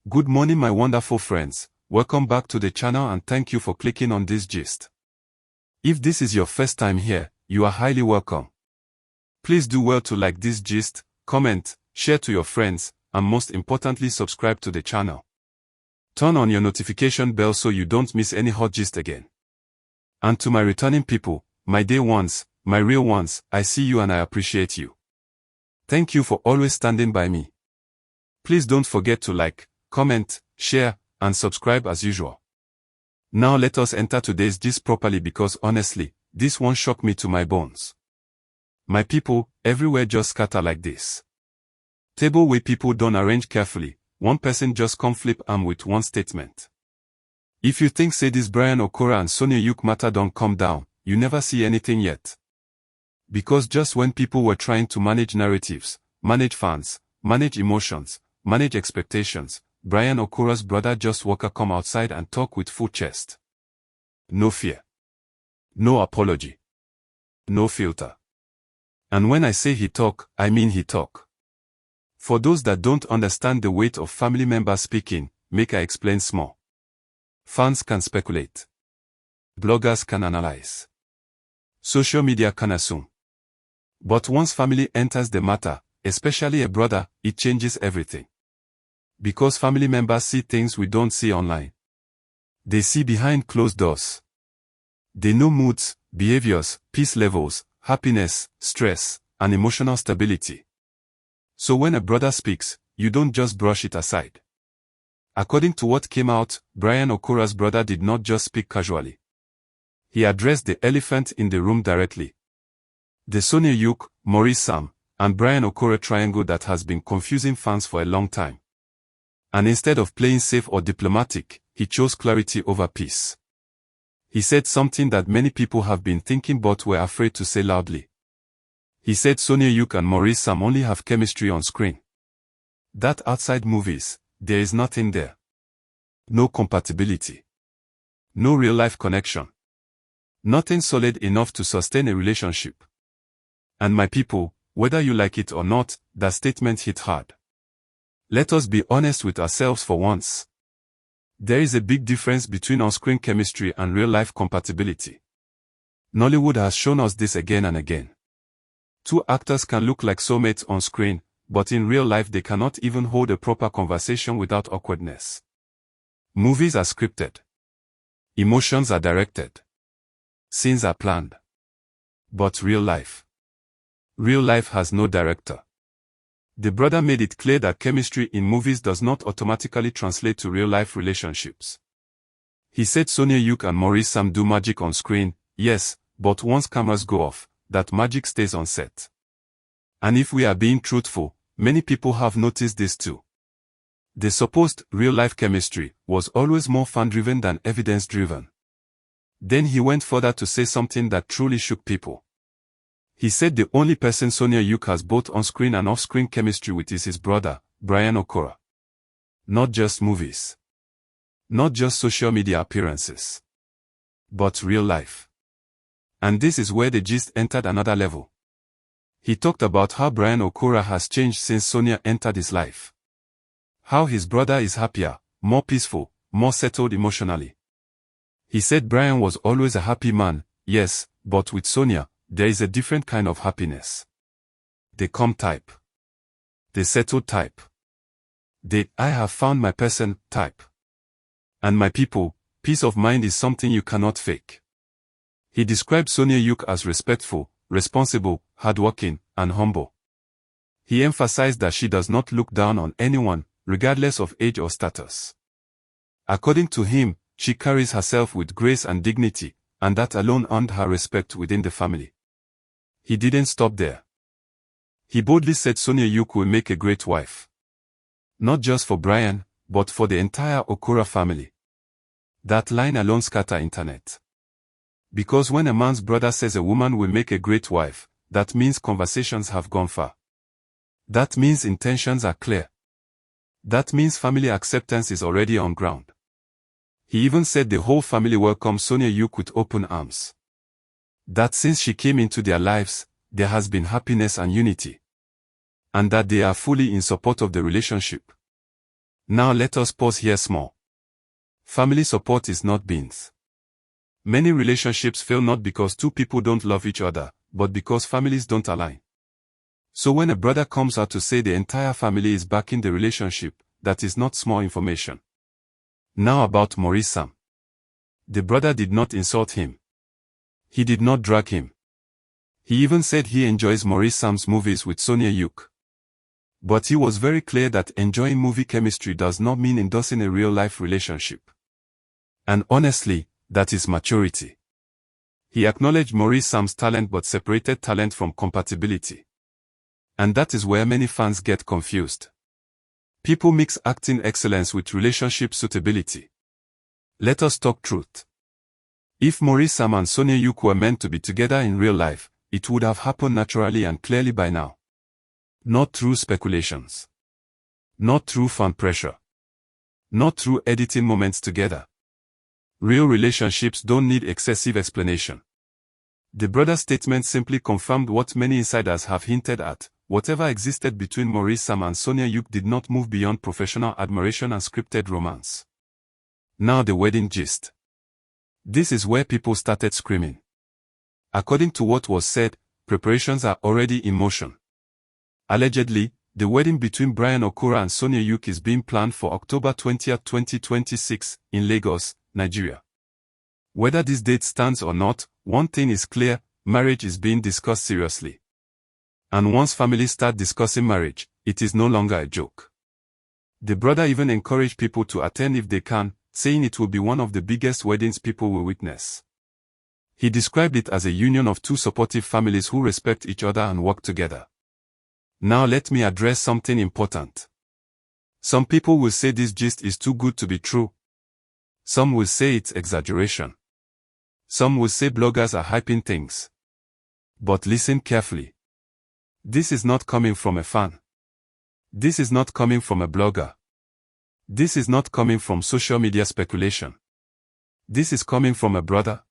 Good morning my wonderful friends, welcome back to the channel and thank you for clicking on this gist. If this is your first time here, you are highly welcome. Please do well to like this gist, comment, share to your friends, and most importantly subscribe to the channel. Turn on your notification bell so you don't miss any hot gist again. And to my returning people, my day ones, my real ones, I see you and I appreciate you. Thank you for always standing by me. Please don't forget to like, comment, share, and subscribe as usual. Now let us enter today's gist properly because honestly, this one shocked me to my bones. My people, everywhere just scatter like this. Table where people don't arrange carefully, one person just come flip arm with one statement. If you think say this Brian Okura and Sonia Uch matter don't come down, you never see anything yet. Because just when people were trying to manage narratives, manage fans, manage emotions, manage expectations, Brian Okura's brother just Walker come outside and talk with full chest. No fear. No apology. No filter. And when I say he talk, I mean he talk. For those that don't understand the weight of family members speaking, make I explain small. Fans can speculate. Bloggers can analyze. Social media can assume. But once family enters the matter, especially a brother, it changes everything. Because family members see things we don't see online. They see behind closed doors. They know moods, behaviors, peace levels, happiness, stress, and emotional stability. So when a brother speaks, you don't just brush it aside. According to what came out, Brian Okura's brother did not just speak casually. He addressed the elephant in the room directly. The Sonia Uch, Maurice Sam, and Brian Okura triangle that has been confusing fans for a long time. And instead of playing safe or diplomatic, he chose clarity over peace. He said something that many people have been thinking but were afraid to say loudly. He said Sonia Uch and Maurice Sam only have chemistry on screen. That outside movies, there is nothing there. No compatibility. No real-life connection. Nothing solid enough to sustain a relationship. And my people, whether you like it or not, that statement hit hard. Let us be honest with ourselves for once. There is a big difference between on-screen chemistry and real-life compatibility. Nollywood has shown us this again and again. Two actors can look like soulmates on screen, but in real life they cannot even hold a proper conversation without awkwardness. Movies are scripted. Emotions are directed. Scenes are planned. But real life has no director. The brother made it clear that chemistry in movies does not automatically translate to real-life relationships. He said Sonia Uch and Maurice Sam do magic on screen, yes, but once cameras go off, that magic stays on set. And if we are being truthful, many people have noticed this too. The supposed real-life chemistry was always more fan-driven than evidence-driven. Then he went further to say something that truly shook people. He said the only person Sonia Uch has both on-screen and off-screen chemistry with is his brother, Brian Okura. Not just movies. Not just social media appearances. But real life. And this is where the gist entered another level. He talked about how Brian Okura has changed since Sonia entered his life. How his brother is happier, more peaceful, more settled emotionally. He said Brian was always a happy man, yes, but with Sonia, there is a different kind of happiness. The calm type. The settled type. The I have found my person type. And my people, peace of mind is something you cannot fake. He described Sonia Uch as respectful, responsible, hardworking, and humble. He emphasized that she does not look down on anyone, regardless of age or status. According to him, she carries herself with grace and dignity, and that alone earned her respect within the family. He didn't stop there. He boldly said Sonia Uch will make a great wife. Not just for Brian, but for the entire Okura family. That line alone scattered internet. Because when a man's brother says a woman will make a great wife, that means conversations have gone far. That means intentions are clear. That means family acceptance is already on ground. He even said the whole family welcomes Sonia Uch with open arms. That since she came into their lives, there has been happiness and unity. And that they are fully in support of the relationship. Now let us pause here small. Family support is not beans. Many relationships fail not because two people don't love each other, but because families don't align. So when a brother comes out to say the entire family is backing the relationship, that is not small information. Now about Maurice Sam. The brother did not insult him. He did not drag him. He even said he enjoys Maurice Sam's movies with Sonia Uch. But he was very clear that enjoying movie chemistry does not mean endorsing a real-life relationship. And honestly, that is maturity. He acknowledged Maurice Sam's talent but separated talent from compatibility. And that is where many fans get confused. People mix acting excellence with relationship suitability. Let us talk truth. If Maurice Sam and Sonia Uch were meant to be together in real life, it would have happened naturally and clearly by now. Not through speculations. Not through fan pressure. Not through editing moments together. Real relationships don't need excessive explanation. The brother's statement simply confirmed what many insiders have hinted at. Whatever existed between Maurice Sam and Sonia Uch did not move beyond professional admiration and scripted romance. Now the wedding gist. This is where people started screaming. According to what was said, preparations are already in motion. Allegedly, the wedding between Brian Okura and Sonia Uch is being planned for October 20, 2026, in Lagos, Nigeria. Whether this date stands or not, one thing is clear: marriage is being discussed seriously. And once families start discussing marriage, it is no longer a joke. The brother even encouraged people to attend if they can, saying it will be one of the biggest weddings people will witness. He described it as a union of two supportive families who respect each other and work together. Now let me address something important. Some people will say this gist is too good to be true. Some will say it's exaggeration. Some will say bloggers are hyping things. But listen carefully. This is not coming from a fan. This is not coming from a blogger. This is not coming from social media speculation. This is coming from a brother.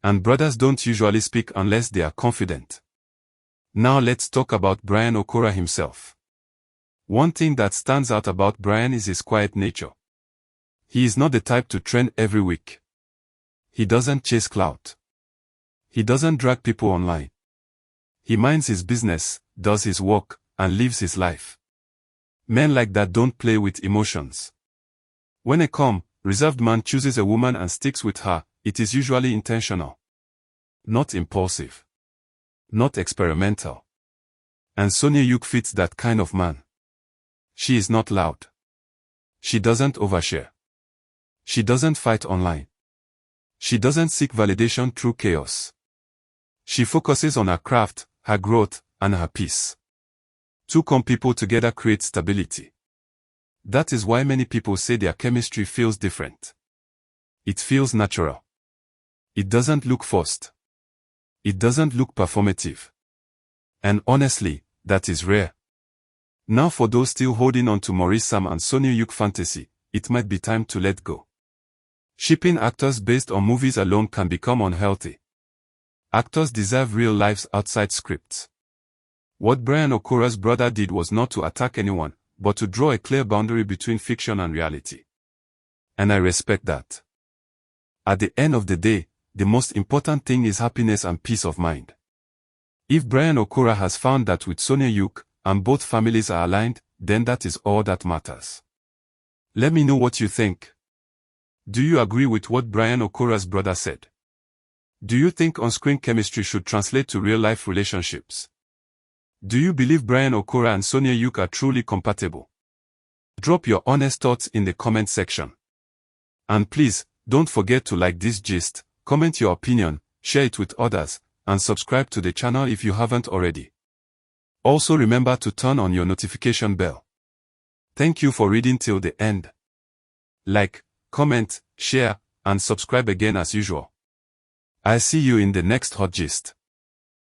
And brothers don't usually speak unless they are confident. Now let's talk about Brian Okura himself. One thing that stands out about Brian is his quiet nature. He is not the type to trend every week. He doesn't chase clout. He doesn't drag people online. He minds his business, does his work, and lives his life. Men like that don't play with emotions. When a calm, reserved man chooses a woman and sticks with her, it is usually intentional. Not impulsive. Not experimental. And Sonia Uch fits that kind of man. She is not loud. She doesn't overshare. She doesn't fight online. She doesn't seek validation through chaos. She focuses on her craft, her growth, and her peace. Two calm people together create stability. That is why many people say their chemistry feels different. It feels natural. It doesn't look forced. It doesn't look performative. And honestly, that is rare. Now for those still holding on to Maurice Sam and Sonia Uch fantasy, it might be time to let go. Shipping actors based on movies alone can become unhealthy. Actors deserve real lives outside scripts. What Brian Okura's brother did was not to attack anyone, but to draw a clear boundary between fiction and reality. And I respect that. At the end of the day, the most important thing is happiness and peace of mind. If Brian Okura has found that with Sonia Uch, and both families are aligned, then that is all that matters. Let me know what you think. Do you agree with what Brian Okura's brother said? Do you think on-screen chemistry should translate to real-life relationships? Do you believe Brian Okura and Sonia Uch are truly compatible? Drop your honest thoughts in the comment section. And please, don't forget to like this gist, comment your opinion, share it with others, and subscribe to the channel if you haven't already. Also remember to turn on your notification bell. Thank you for reading till the end. Like, comment, share, and subscribe again as usual. I'll see you in the next hot gist.